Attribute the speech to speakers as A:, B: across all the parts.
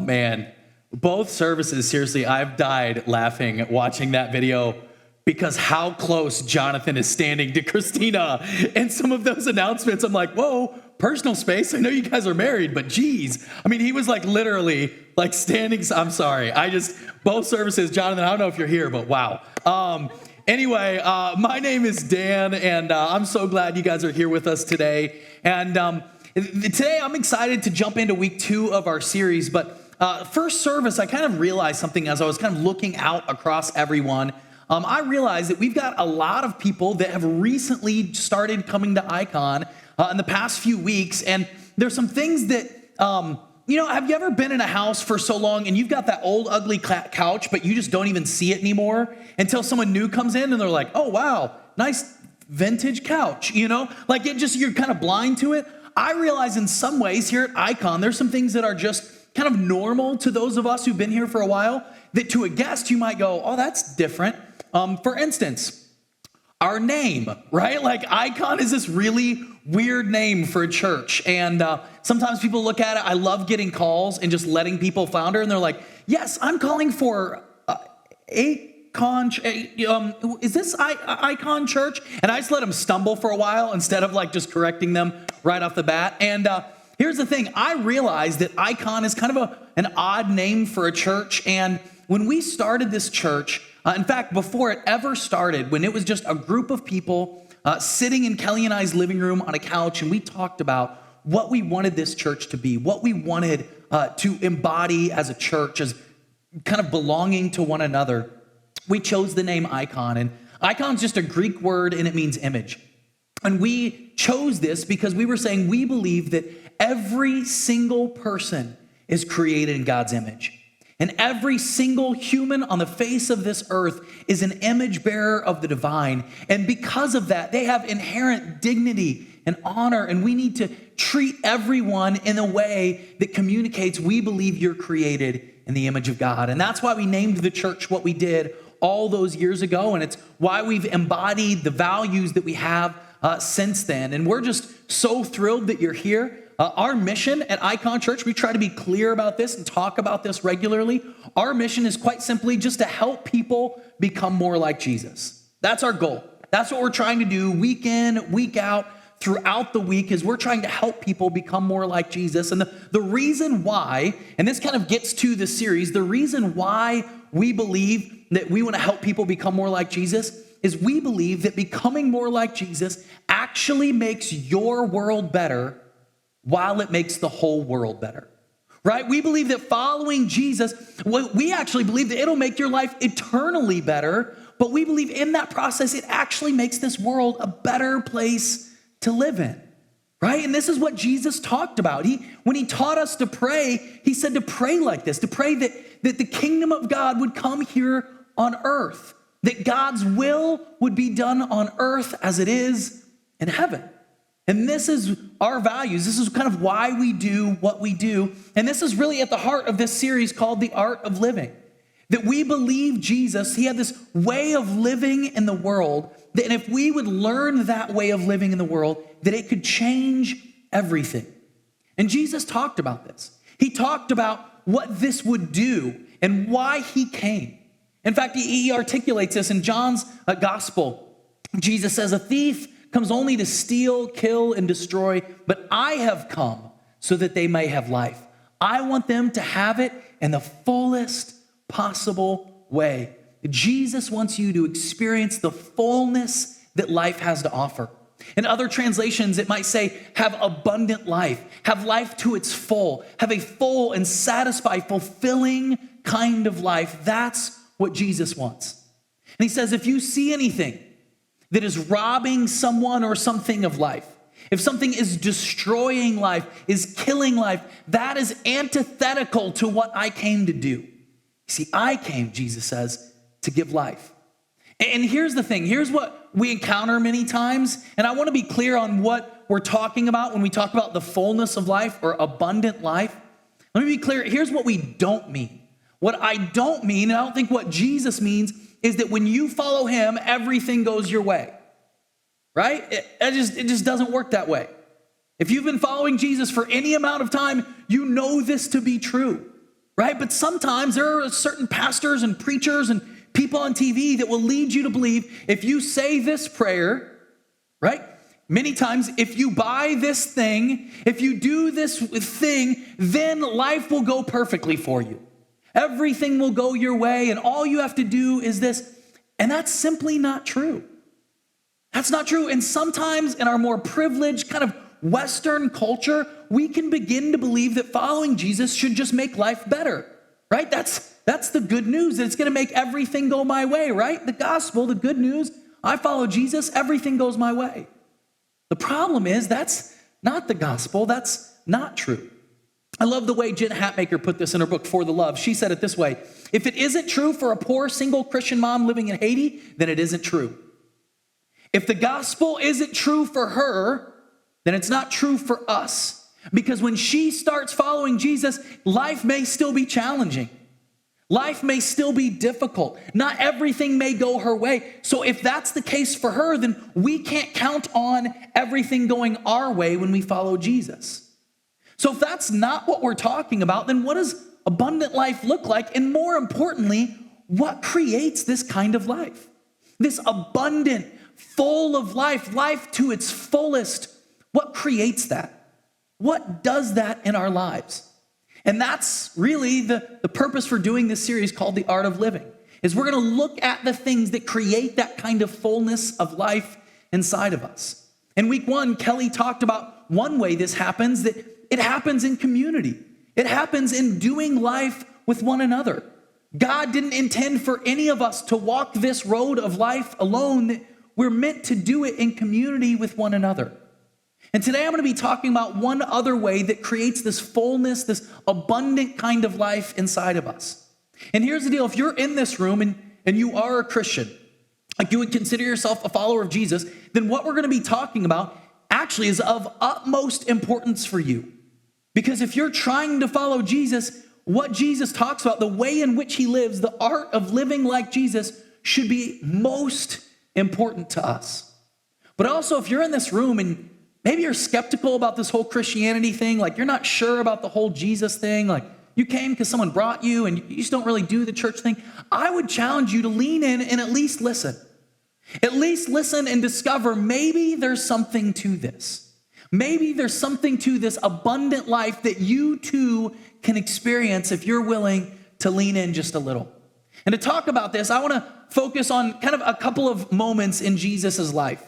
A: man, both services, seriously, I've died laughing watching that video because how close Jonathan is standing to Christina. And some of those announcements, I'm like, whoa, personal space. I know you guys are married, but geez. I mean, he was like literally like standing. I'm sorry. Both services, Jonathan, I don't know if you're here, but wow. Anyway, my name is Dan, and I'm so glad you guys are here with us today. And today I'm excited to jump into week 2 of our series, but first service, I kind of realized something as I was kind of looking out across everyone. I realized that we've got a lot of people that have recently started coming to Icon in the past few weeks, and there's some things that, have you ever been in a house for so long and you've got that old ugly couch, but you just don't even see it anymore until someone new comes in and they're like, oh, wow, nice vintage couch, like you're kind of blind to it. I realize in some ways here at Icon, there's some things that are just kind of normal to those of us who've been here for a while that to a guest, you might go, oh, that's different. For instance, our name, right? Like Icon is this really weird name for a church. And sometimes people look at it. I love getting calls and just letting people flounder. And they're like, yes, I'm calling for Icon. Is this Icon Church? And I just let them stumble for a while instead of like just correcting them right off the bat. And here's the thing. I realized that Icon is kind of an odd name for a church. And when we started this church, in fact, before it ever started, when it was just a group of people sitting in Kelly and I's living room on a couch, and we talked about what we wanted this church to be, what we wanted to embody as a church, as kind of belonging to one another, we chose the name Icon. And Icon's just a Greek word, and it means image. And we chose this because we were saying we believe that every single person is created in God's image. And every single human on the face of this earth is an image bearer of the divine. And because of that, they have inherent dignity and honor. And we need to treat everyone in a way that communicates we believe you're created in the image of God. And that's why we named the church what we did all those years ago. And it's why we've embodied the values that we have since then. And we're just so thrilled that you're here. Our mission at Icon Church, we try to be clear about this and talk about this regularly. Our mission is quite simply just to help people become more like Jesus. That's our goal. That's what we're trying to do week in, week out, throughout the week, is we're trying to help people become more like Jesus. And the reason why, and this kind of gets to the series, the reason why we believe that we want to help people become more like Jesus is we believe that becoming more like Jesus actually makes your world better while it makes the whole world better, right? We believe that following Jesus, we actually believe that it'll make your life eternally better, but we believe in that process, it actually makes this world a better place to live in, right? And this is what Jesus talked about. When he taught us to pray, he said to pray like this, to pray that the kingdom of God would come here on earth, that God's will would be done on earth as it is in heaven. And this is our values. This is kind of why we do what we do. And this is really at the heart of this series called The Art of Living. That we believe Jesus, he had this way of living in the world, that if we would learn that way of living in the world, that it could change everything. And Jesus talked about this. He talked about what this would do and why he came. In fact, he articulates this in John's gospel. Jesus says, a thief comes only to steal, kill, and destroy, but I have come so that they may have life. I want them to have it in the fullest possible way. Jesus wants you to experience the fullness that life has to offer. In other translations, it might say, have abundant life, have life to its full, have a full and satisfied, fulfilling kind of life. That's what Jesus wants. And he says, if you see anything that is robbing someone or something of life, if something is destroying life, is killing life, that is antithetical to what I came to do. See, I came, Jesus says, to give life. And here's the thing. Here's what we encounter many times. And I want to be clear on what we're talking about when we talk about the fullness of life or abundant life. Let me be clear. Here's what we don't mean. What I don't mean, and I don't think what Jesus means, is that when you follow him, everything goes your way, right? It just doesn't work that way. If you've been following Jesus for any amount of time, you know this to be true. right? But sometimes there are certain pastors and preachers and people on TV that will lead you to believe if you say this prayer, right? Many times, if you buy this thing, if you do this thing, then life will go perfectly for you. Everything will go your way, and all you have to do is this. And that's simply not true. That's not true. And sometimes in our more privileged kind of Western culture, we can begin to believe that following Jesus should just make life better, right? That's the good news, that it's going to make everything go my way, right? The gospel, the good news, I follow Jesus, everything goes my way. The problem is that's not the gospel. That's not true. I love the way Jen Hatmaker put this in her book, For the Love. She said it this way: if it isn't true for a poor single Christian mom living in Haiti, then it isn't true. If the gospel isn't true for her, then it's not true for us. Because when she starts following Jesus, life may still be challenging. Life may still be difficult. Not everything may go her way. So if that's the case for her, then we can't count on everything going our way when we follow Jesus. So if that's not what we're talking about, then what does abundant life look like? And more importantly, what creates this kind of life? This abundant, full of life, life to its fullest. What creates that? What does that in our lives? And that's really the purpose for doing this series called The Art of Living, is we're going to look at the things that create that kind of fullness of life inside of us. In week 1, Kelly talked about one way this happens, that it happens in community. It happens in doing life with one another. God didn't intend for any of us to walk this road of life alone. We're meant to do it in community with one another. And today I'm going to be talking about one other way that creates this fullness, this abundant kind of life inside of us. And here's the deal. If you're in this room and you are a Christian, like you would consider yourself a follower of Jesus, then what we're going to be talking about actually is of utmost importance for you. Because if you're trying to follow Jesus, what Jesus talks about, the way in which he lives, the art of living like Jesus should be most important to us. But also, if you're in this room and maybe you're skeptical about this whole Christianity thing, like you're not sure about the whole Jesus thing, like you came because someone brought you and you just don't really do the church thing, I would challenge you to lean in and at least listen. At least listen and discover maybe there's something to this. Maybe there's something to this abundant life that you too can experience if you're willing to lean in just a little. And to talk about this, I want to focus on kind of a couple of moments in Jesus's life.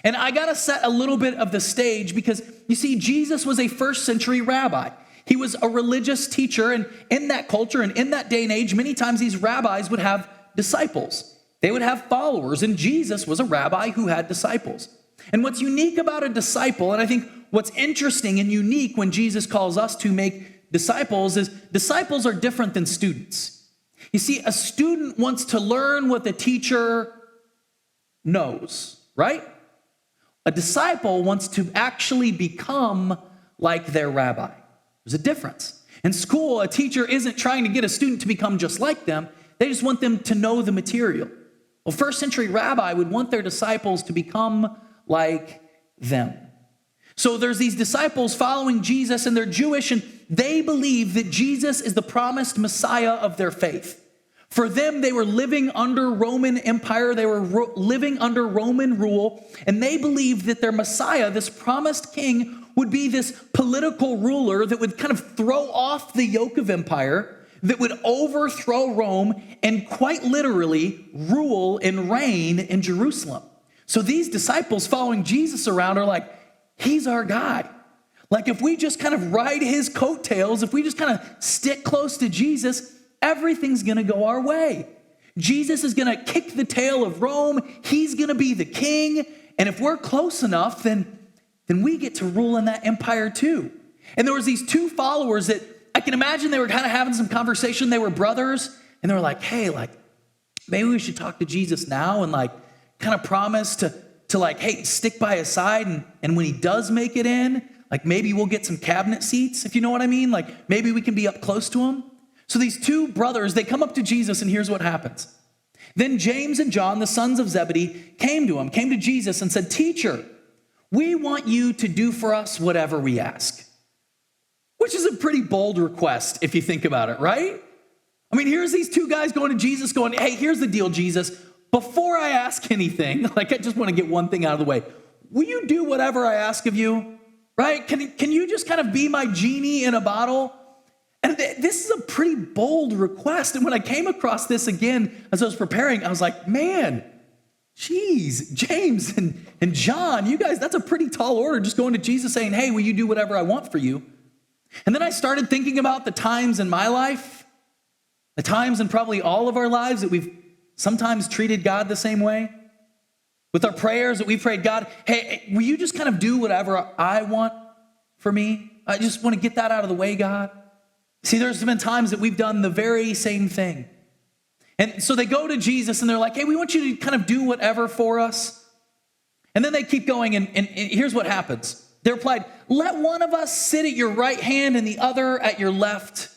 A: And I got to set a little bit of the stage because you see, Jesus was a first century rabbi. He was a religious teacher, and in that culture and in that day and age, many times these rabbis would have disciples. They would have followers, and Jesus was a rabbi who had disciples. And what's unique about a disciple, and I think what's interesting and unique when Jesus calls us to make disciples, is disciples are different than students. You see, a student wants to learn what the teacher knows, right? A disciple wants to actually become like their rabbi. There's a difference. In school, a teacher isn't trying to get a student to become just like them. They just want them to know the material. Well, first century rabbi would want their disciples to become like them. So there's these disciples following Jesus, and they're Jewish, and they believe that Jesus is the promised Messiah of their faith. For them, they were living under Roman Empire. They were living under Roman rule, and they believed that their Messiah, this promised king, would be this political ruler that would kind of throw off the yoke of empire, that would overthrow Rome and quite literally rule and reign in Jerusalem. So these disciples following Jesus around are like, he's our guy. Like if we just kind of ride his coattails, if we just kind of stick close to Jesus, everything's going to go our way. Jesus is going to kick the tail of Rome. He's going to be the king. And if we're close enough, then we get to rule in that empire too. And there was these two followers that I can imagine they were kind of having some conversation. They were brothers, and they were like, hey, like maybe we should talk to Jesus now and like kind of promise to like, hey, stick by his side. And when he does make it in, like maybe we'll get some cabinet seats, if you know what I mean. Like maybe we can be up close to him. So these two brothers, they come up to Jesus, and here's what happens. Then James and John, the sons of Zebedee, came to Jesus and said, "Teacher, we want you to do for us whatever we ask." which is a pretty bold request if you think about it, right? I mean, here's these two guys going to Jesus going, hey, here's the deal, Jesus. Before I ask anything, like I just want to get one thing out of the way. Will you do whatever I ask of you? Right? Can you just kind of be my genie in a bottle? And this is a pretty bold request. And when I came across this again as I was preparing, I was like, man, geez, James and John, you guys, that's a pretty tall order, just going to Jesus saying, hey, will you do whatever I want for you? And then I started thinking about the times in my life, the times in probably all of our lives that we've sometimes treated God the same way. With our prayers that we prayed, God, hey, will you just kind of do whatever I want for me? I just want to get that out of the way, God. See, there's been times that we've done the very same thing. And so they go to Jesus and they're like, hey, we want you to kind of do whatever for us. And then they keep going and here's what happens. They replied, let one of us sit at your right hand and the other at your left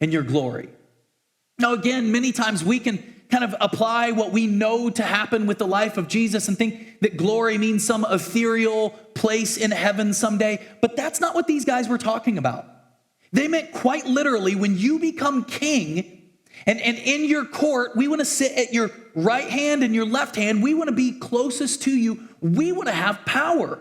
A: in your glory. Now, again, many times we can kind of apply what we know to happen with the life of Jesus and think that glory means some ethereal place in heaven someday. But that's not what these guys were talking about. They meant quite literally, when you become king and in your court, we want to sit at your right hand and your left hand. We want to be closest to you. We want to have power.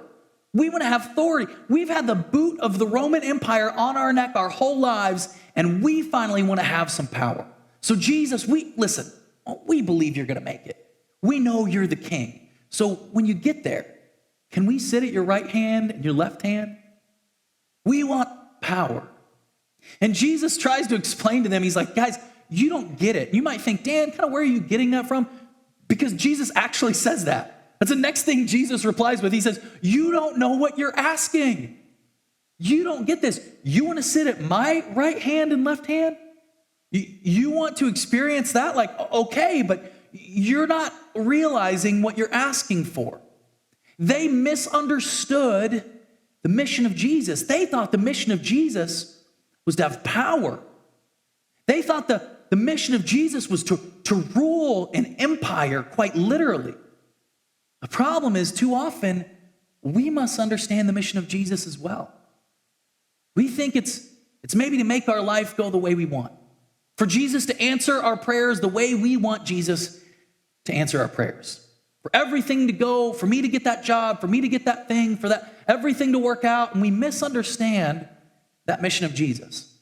A: We want to have authority. We've had the boot of the Roman Empire on our neck our whole lives, and we finally want to have some power. So Jesus, listen, we believe you're going to make it. We know you're the king. So when you get there, can we sit at your right hand and your left hand? We want power. And Jesus tries to explain to them, he's like, guys, you don't get it. You might think, Dan, kind of where are you getting that from? Because Jesus actually says that. That's the next thing Jesus replies with. He says, you don't know what you're asking. You don't get this. You want to sit at my right hand and left hand? You want to experience that? Like, okay, but you're not realizing what you're asking for. They misunderstood the mission of Jesus. They thought the mission of Jesus was to have power. They thought the mission of Jesus was to rule an empire, quite literally. The problem is, too often, we must understand the mission of Jesus as well. We think it's maybe to make our life go the way we want. For Jesus to answer our prayers the way we want Jesus to answer our prayers. For everything to go, for me to get that job, for me to get that thing, for that everything to work out, and we misunderstand that mission of Jesus.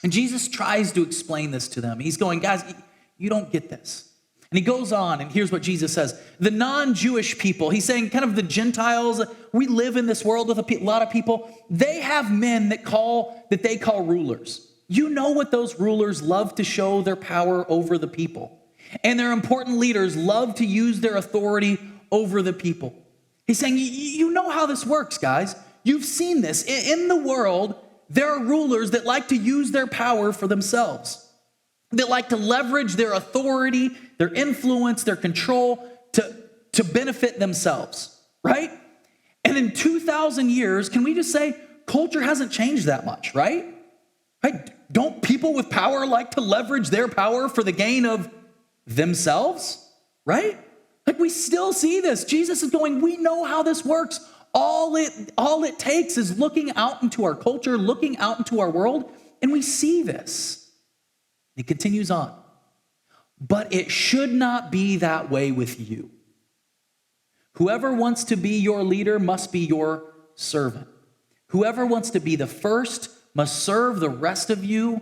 A: And Jesus tries to explain this to them. He's going, guys, you don't get this. And he goes on, and here's what Jesus says. The non-Jewish people, he's saying kind of the Gentiles, we live in this world with a lot of people, they have men that they call rulers. You know what those rulers love to show their power over the people. And their important leaders love to use their authority over the people. He's saying, you know how this works, guys. You've seen this. In the world, there are rulers that like to use their power for themselves. That like to leverage their authority, their influence, their control to benefit themselves, right? And in 2,000 years, can we just say culture hasn't changed that much, right? Right? Don't people with power like to leverage their power for the gain of themselves? Right? Like we still see this. Jesus is going, we know how this works. All it takes is looking out into our culture, looking out into our world, and we see this. It continues on. But it should not be that way with you. Whoever wants to be your leader must be your servant. Whoever wants to be the first must serve the rest of you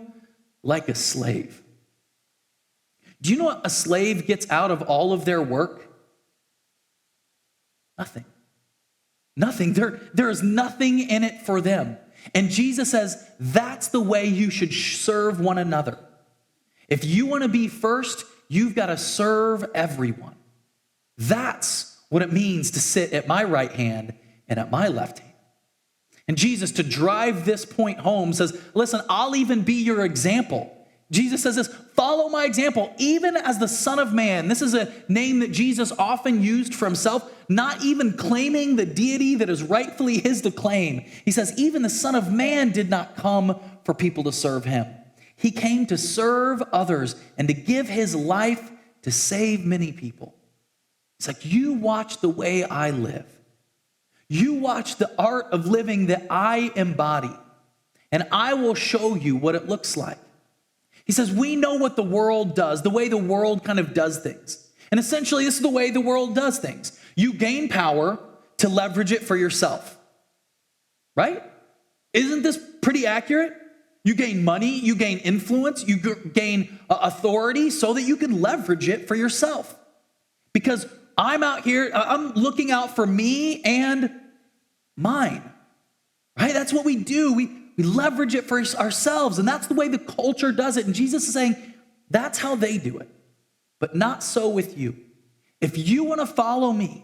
A: like a slave. Do you know what a slave gets out of all of their work? Nothing. Nothing. There is nothing in it for them. And Jesus says that's the way you should serve one another. If you want to be first, you've got to serve everyone. That's what it means to sit at my right hand and at my left hand. And Jesus, to drive this point home, says, listen, I'll even be your example. Jesus says this, follow my example, even as the Son of Man. This is a name that Jesus often used for himself, not even claiming the deity that is rightfully his to claim. He says, even the Son of Man did not come for people to serve him. He came to serve others and to give his life to save many people. It's like, you watch the way I live. You watch the art of living that I embody. and I will show you what it looks like. He says, we know what the world does, the way the world kind of does things. And essentially, this is the way the world does things. You gain power to leverage it for yourself, right? Isn't this pretty accurate? You gain money, you gain influence, you gain authority so that you can leverage it for yourself. Because I'm out here, I'm looking out for me and mine, right? That's what we do. We leverage it for ourselves, and that's the way the culture does it. And Jesus is saying, that's how they do it, but not so with you. If you want to follow me,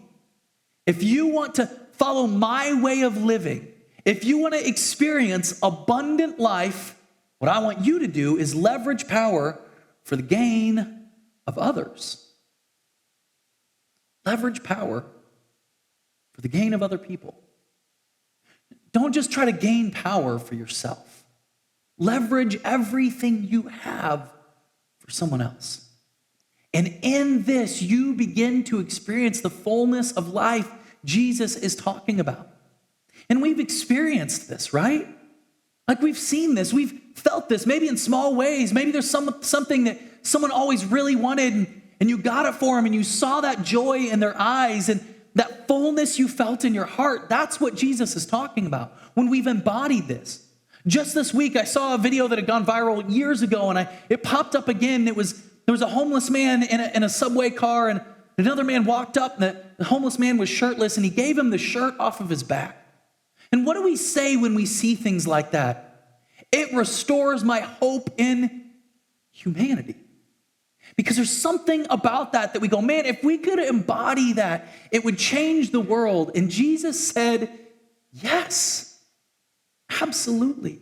A: if you want to follow my way of living, if you want to experience abundant life, what I want you to do is leverage power for the gain of others. Leverage power for the gain of other people. Don't just try to gain power for yourself. Leverage everything you have for someone else. And in this, you begin to experience the fullness of life Jesus is talking about. And we've experienced this, right? Like we've seen this, we've felt this, maybe in small ways. Maybe there's something that someone always really wanted and you got it for them and you saw that joy in their eyes and that fullness you felt in your heart. That's what Jesus is talking about when we've embodied this. Just this week, I saw a video that had gone viral years ago and it popped up again. There was a homeless man in a subway car and another man walked up and the homeless man was shirtless and he gave him the shirt off of his back. And what do we say when we see things like that? It restores my hope in humanity. Because there's something about that we go, man, if we could embody that, it would change the world. And Jesus said, yes, absolutely.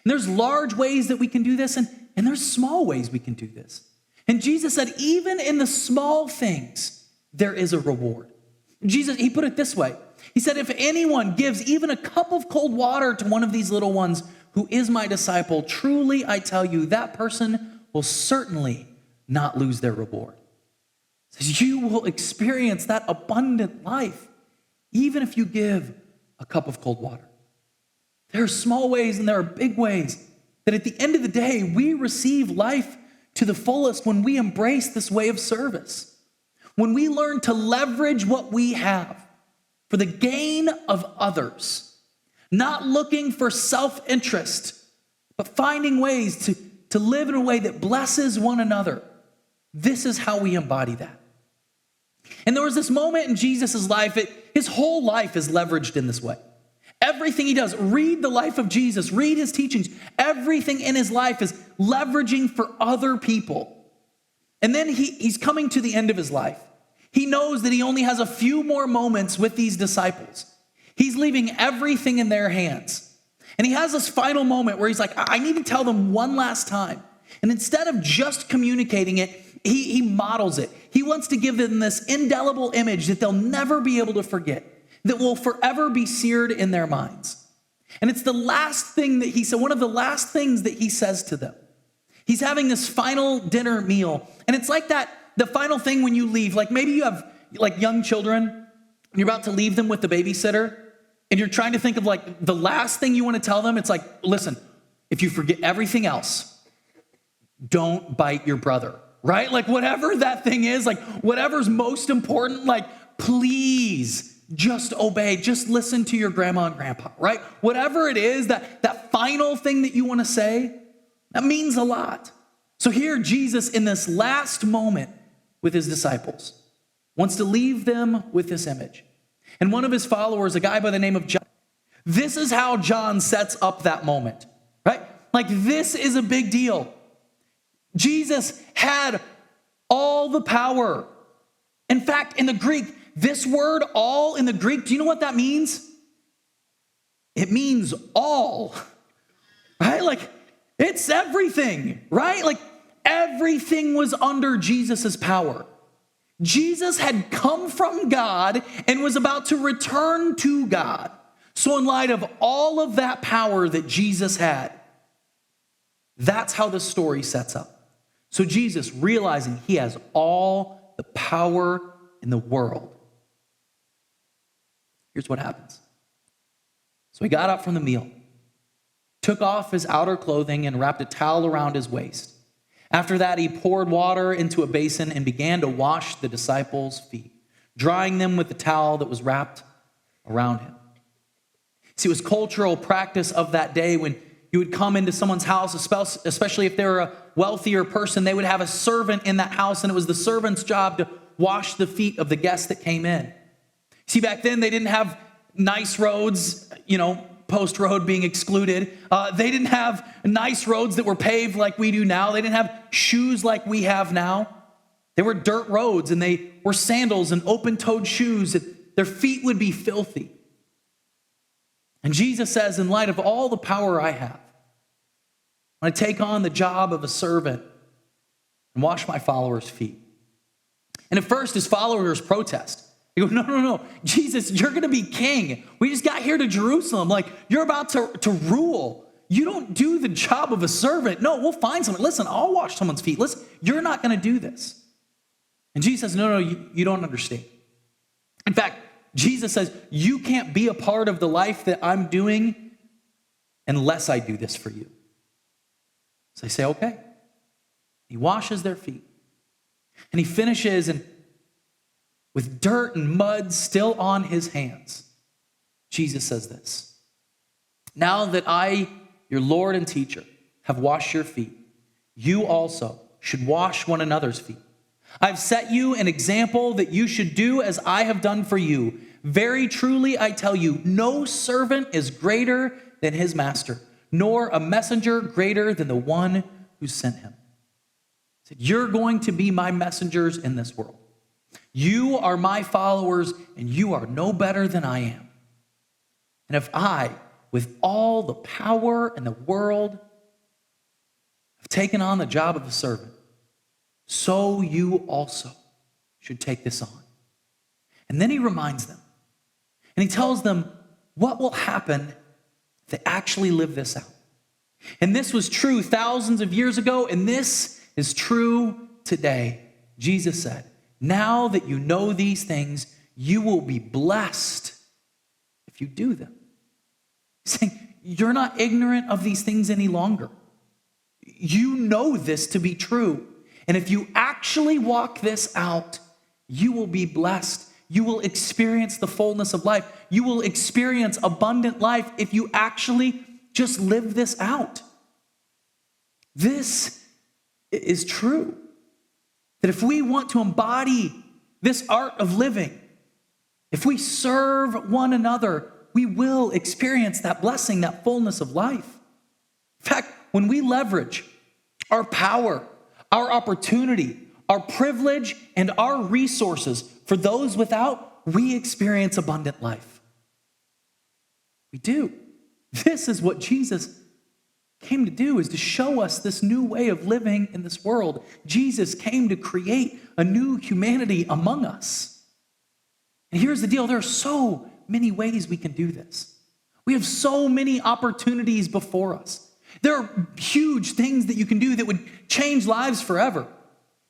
A: And there's large ways that we can do this, and there's small ways we can do this. And Jesus said, even in the small things, there is a reward. Jesus, he put it this way. He said, if anyone gives even a cup of cold water to one of these little ones who is my disciple, truly I tell you, that person will certainly not lose their reward. He says, you will experience that abundant life, even if you give a cup of cold water. There are small ways and there are big ways that at the end of the day, we receive life to the fullest when we embrace this way of service. When we learn to leverage what we have for the gain of others, not looking for self-interest, but finding ways to live in a way that blesses one another. This is how we embody that. And there was this moment in Jesus' life, his whole life is leveraged in this way. Everything he does, read the life of Jesus, read his teachings, everything in his life is leveraging for other people. And then he's coming to the end of his life. He knows that he only has a few more moments with these disciples. He's leaving everything in their hands. And he has this final moment where he's like, I need to tell them one last time. And instead of just communicating it, he models it. He wants to give them this indelible image that they'll never be able to forget, that will forever be seared in their minds. And it's the last thing that he said, one of the last things that he says to them. He's having this final dinner meal. And it's like that, the final thing when you leave, like maybe you have like young children, and you're about to leave them with the babysitter, and you're trying to think of like the last thing you want to tell them. It's like, listen, if you forget everything else, don't bite your brother, right? Like whatever that thing is, like whatever's most important, like please just obey, just listen to your grandma and grandpa, right? Whatever it is, that final thing that you want to say, that means a lot. So here Jesus in this last moment with his disciples wants to leave them with this image. And one of his followers, a guy by the name of John, this is how John sets up that moment, right? Like this is a big deal. Jesus had all the power. In fact, in the Greek, this word all in the Greek, do you know what that means? It means all, right? Like it's everything, right? Like everything was under Jesus's power. Jesus had come from God and was about to return to God. So in light of all of that power that Jesus had, that's how the story sets up. So Jesus, realizing he has all the power in the world, here's what happens. So he got up from the meal, took off his outer clothing and wrapped a towel around his waist. After that, he poured water into a basin and began to wash the disciples' feet, drying them with the towel that was wrapped around him. See, it was cultural practice of that day when you would come into someone's house, especially if they were a wealthier person, they would have a servant in that house, and it was the servant's job to wash the feet of the guests that came in. See, back then, they didn't have nice roads, post road being excluded. They didn't have nice roads that were paved like we do now. They didn't have shoes like we have now. They were dirt roads, and they were sandals and open-toed shoes. Their feet would be filthy. And Jesus says, in light of all the power I have, I'm going to take on the job of a servant and wash my followers' feet. And at first, his followers protest. They go, no, Jesus, you're going to be king. We just got here to Jerusalem. Like, you're about to rule. You don't do the job of a servant. No, we'll find someone. Listen, I'll wash someone's feet. Listen, you're not going to do this. And Jesus says, no, you don't understand. In fact, Jesus says, you can't be a part of the life that I'm doing unless I do this for you. So they say, okay. He washes their feet. And he finishes, and with dirt and mud still on his hands, Jesus says this: now that I, your Lord and teacher, have washed your feet, you also should wash one another's feet. I've set you an example that you should do as I have done for you. Very truly, I tell you, no servant is greater than his master, nor a messenger greater than the one who sent him. He said, you're going to be my messengers in this world. You are my followers, and you are no better than I am. And if I, with all the power in the world, have taken on the job of a servant, so you also should take this on. And then he reminds them, and he tells them what will happen if they actually live this out. And this was true thousands of years ago, and this is true today. Jesus said, now that you know these things, you will be blessed if you do them. He's saying, you're not ignorant of these things any longer. You know this to be true. And if you actually walk this out, you will be blessed. You will experience the fullness of life. You will experience abundant life if you actually just live this out. This is true. That if we want to embody this art of living, if we serve one another, we will experience that blessing, that fullness of life. In fact, when we leverage our power, our opportunity, our privilege, and our resources for those without, we experience abundant life. We do. This is what Jesus came to do, is to show us this new way of living in this world. Jesus came to create a new humanity among us. And here's the deal. There are so many ways we can do this. We have so many opportunities before us. There are huge things that you can do that would change lives forever.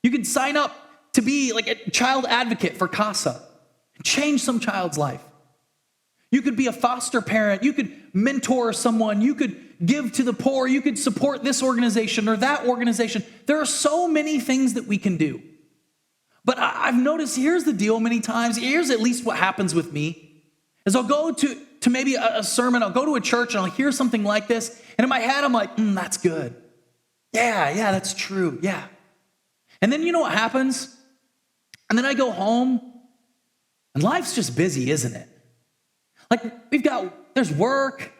A: You could sign up to be like a child advocate for CASA and change some child's life. You could be a foster parent. You could mentor someone. You could give to the poor. You could support this organization or that organization. There are so many things that we can do. But I've noticed, here's the deal many times. Here's at least what happens with me, is I'll go to maybe a sermon. I'll go to a church and I'll hear something like this. And in my head, I'm like, that's good. Yeah, that's true. Yeah. And then you know what happens? And then I go home and life's just busy, isn't it? Like there's work,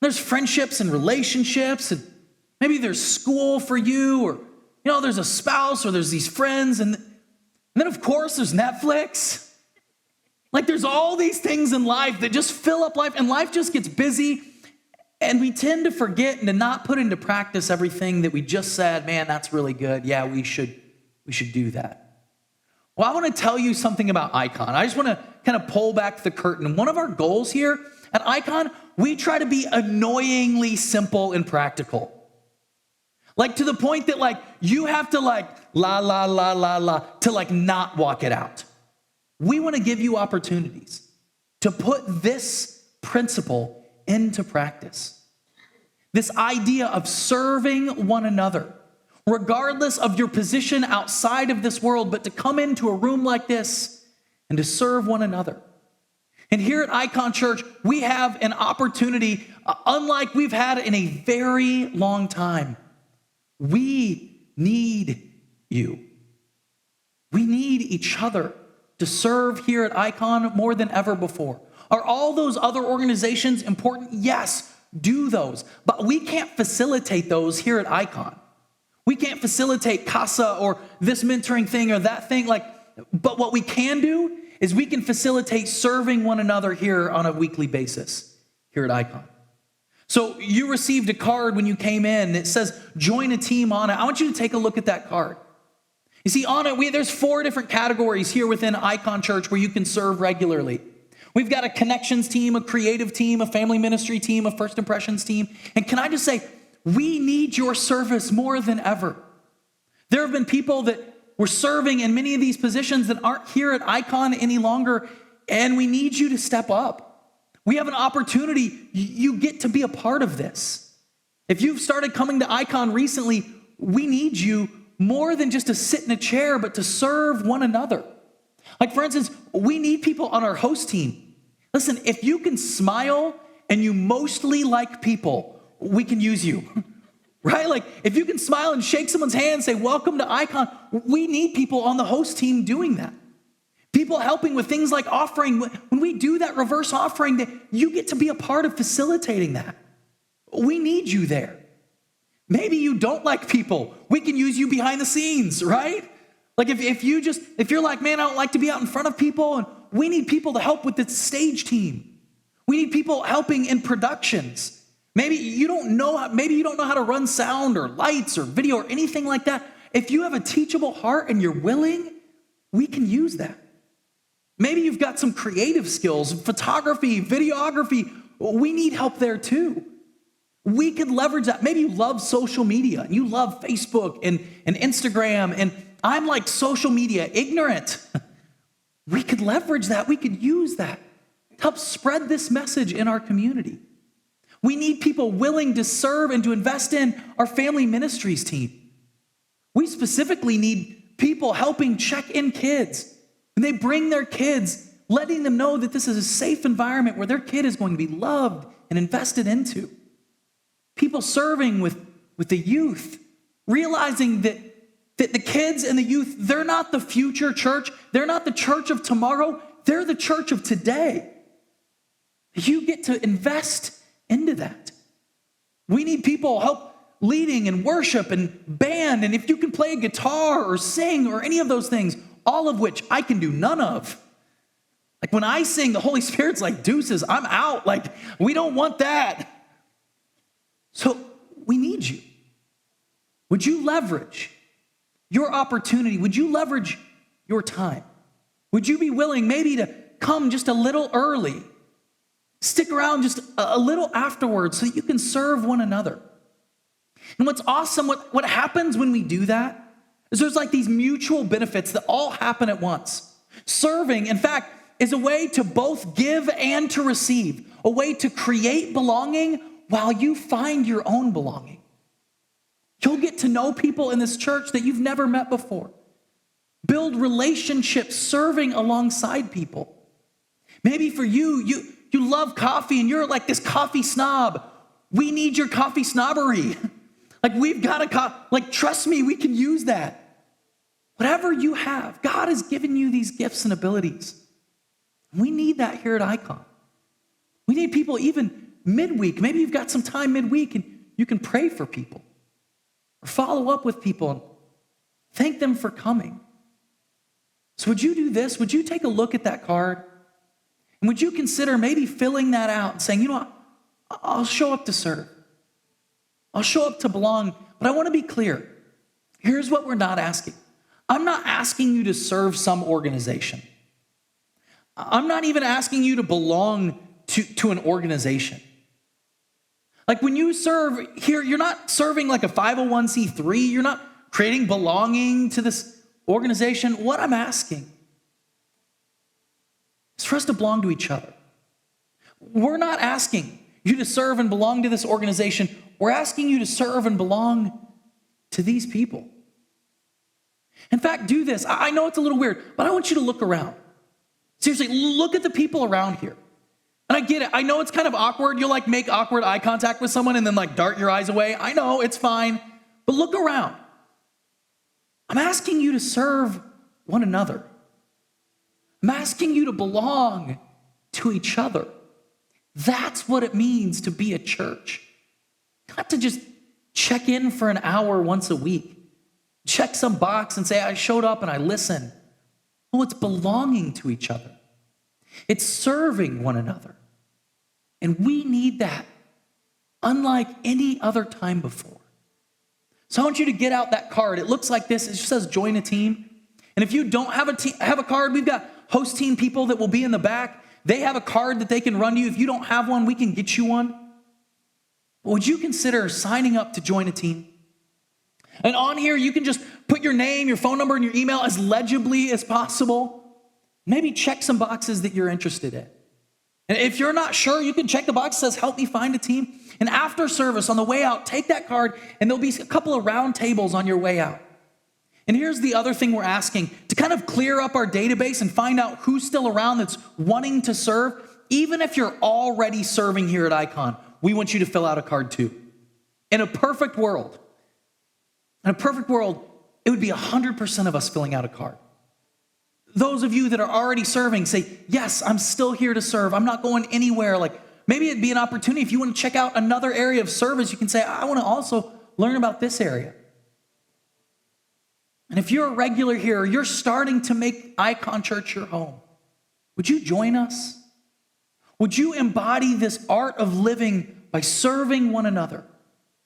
A: there's friendships and relationships, and maybe there's school for you, or, there's a spouse, or there's these friends. And then of course there's Netflix. Like there's all these things in life that just fill up life, and life just gets busy. And we tend to forget and to not put into practice everything that we just said, man, that's really good. Yeah, we should do that. Well, I want to tell you something about Icon. I just want to kind of pull back the curtain. One of our goals here at Icon, we try to be annoyingly simple and practical. Like to the point that you have to to not walk it out. We want to give you opportunities to put this principle into practice. This idea of serving one another, regardless of your position outside of this world, but to come into a room like this and to serve one another. And here at Icon Church, we have an opportunity unlike we've had in a very long time. We need you. We need each other to serve here at Icon more than ever before. Are all those other organizations important? Yes, do those. But we can't facilitate those here at Icon. We can't facilitate CASA or this mentoring thing or that thing. But what we can do is we can facilitate serving one another here on a weekly basis here at Icon. So you received a card when you came in that says, join a team on it. I want you to take a look at that card. You see, on it, there's 4 different categories here within Icon Church where you can serve regularly. We've got a connections team, a creative team, a family ministry team, a first impressions team. And can I just say, we need your service more than ever. There have been people that were serving in many of these positions that aren't here at Icon any longer, and we need you to step up. We have an opportunity. You get to be a part of this. If you've started coming to Icon recently, we need you more than just to sit in a chair, but to serve one another. Like, for instance, we need people on our host team. Listen, if you can smile and you mostly like people, we can use you, right? Like, if you can smile and shake someone's hand and say, welcome to Icon, we need people on the host team doing that. People helping with things like offering. When we do that reverse offering, you get to be a part of facilitating that. We need you there. Maybe you don't like people. We can use you behind the scenes, right? Like if you're like, man, I don't like to be out in front of people, and we need people to help with the stage team. We need people helping in productions. Maybe you don't know how to run sound or lights or video or anything like that. If you have a teachable heart and you're willing, we can use that. Maybe you've got some creative skills, photography, videography. We need help there too. We could leverage that. Maybe you love social media and you love Facebook and Instagram, and I'm like social media ignorant. We could leverage that. We could use that to help spread this message in our community. We need people willing to serve and to invest in our family ministries team. We specifically need people helping check in kids. When they bring their kids, letting them know that this is a safe environment where their kid is going to be loved and invested into. People serving with the youth, realizing that the kids and the youth, they're not the future church. They're not the church of tomorrow. They're the church of today. You get to invest into that. We need people help leading and worship and band. And if you can play a guitar or sing or any of those things, all of which I can do none of. Like when I sing, the Holy Spirit's like, deuces, I'm out. Like, we don't want that. So we need you. Would you leverage your opportunity? Would you leverage your time? Would you be willing maybe to come just a little early? Stick around just a little afterwards so that you can serve one another. And what's awesome, what happens when we do that is there's like these mutual benefits that all happen at once. Serving, in fact, is a way to both give and to receive, a way to create belonging while you find your own belonging. You'll get to know people in this church that you've never met before. Build relationships serving alongside people. Maybe for you love coffee and you're like this coffee snob. We need your coffee snobbery. Like we've got trust me, we can use that. Whatever you have, God has given you these gifts and abilities. We need that here at Icon. We need people even midweek. Maybe you've got some time midweek and you can pray for people or follow up with people and thank them for coming. So would you do this? Would you take a look at that card? And would you consider maybe filling that out and saying, you know what, I'll show up to serve. I'll show up to belong, but I want to be clear. Here's what we're not asking. I'm not asking you to serve some organization. I'm not even asking you to belong to an organization. Like when you serve here, you're not serving like a 501c3. You're not creating belonging to this organization. What I'm asking is for us to belong to each other. We're not asking you to serve and belong to this organization we're asking you to serve and belong to these people. In fact, do this. I know it's a little weird, but I want you to look around. Seriously, look at the people around here. And I get it. I know it's kind of awkward. You'll like make awkward eye contact with someone and then like dart your eyes away. I know, it's fine. But look around. I'm asking you to serve one another. I'm asking you to belong to each other. That's what it means to be a church. Not to just check in for an hour once a week. Check some box and say, I showed up and I listened. No, it's belonging to each other. It's serving one another. And we need that unlike any other time before. So I want you to get out that card. It looks like this. It just says join a team. And if you don't have a card, we've got host team people that will be in the back. They have a card that they can run to you. If you don't have one, we can get you one. But would you consider signing up to join a team? And on here, you can just put your name, your phone number, and your email as legibly as possible. Maybe check some boxes that you're interested in. And if you're not sure, you can check the box that says, help me find a team. And after service, on the way out, take that card, and there'll be a couple of round tables on your way out. And here's the other thing we're asking, to kind of clear up our database and find out who's still around that's wanting to serve. Even if you're already serving here at Icon, we want you to fill out a card too. In a perfect world, it would be 100% of us filling out a card. Those of you that are already serving say, yes, I'm still here to serve. I'm not going anywhere. Like maybe it'd be an opportunity. If you want to check out another area of service, you can say, I want to also learn about this area. And if you're a regular here, or you're starting to make Icon Church your home, would you join us? Would you embody this art of living by serving one another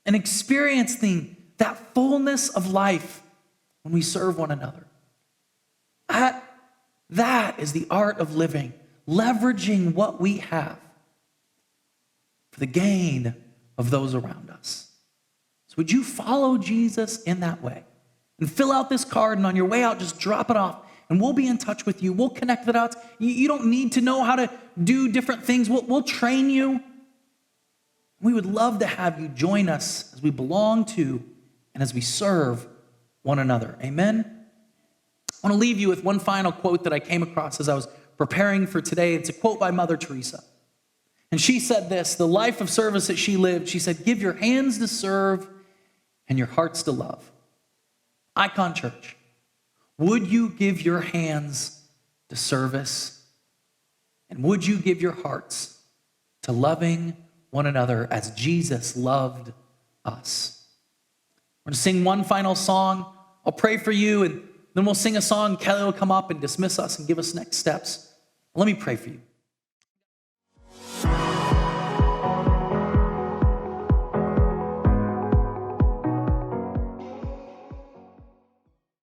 A: and experiencing that fullness of life when we serve one another? That is the art of living, leveraging what we have for the gain of those around us. So would you follow Jesus in that way? And fill out this card, and on your way out, just drop it off, and we'll be in touch with you. We'll connect the dots. You don't need to know how to do different things. We'll train you. We would love to have you join us as we belong to and as we serve one another. Amen? I want to leave you with one final quote that I came across as I was preparing for today. It's a quote by Mother Teresa. And she said this, the life of service that she lived, she said, give your hands to serve and your hearts to love. Icon Church, would you give your hands to service? And would you give your hearts to loving one another as Jesus loved us? We're going to sing one final song. I'll pray for you, and then we'll sing a song. Kelly will come up and dismiss us and give us next steps. Let me pray for you.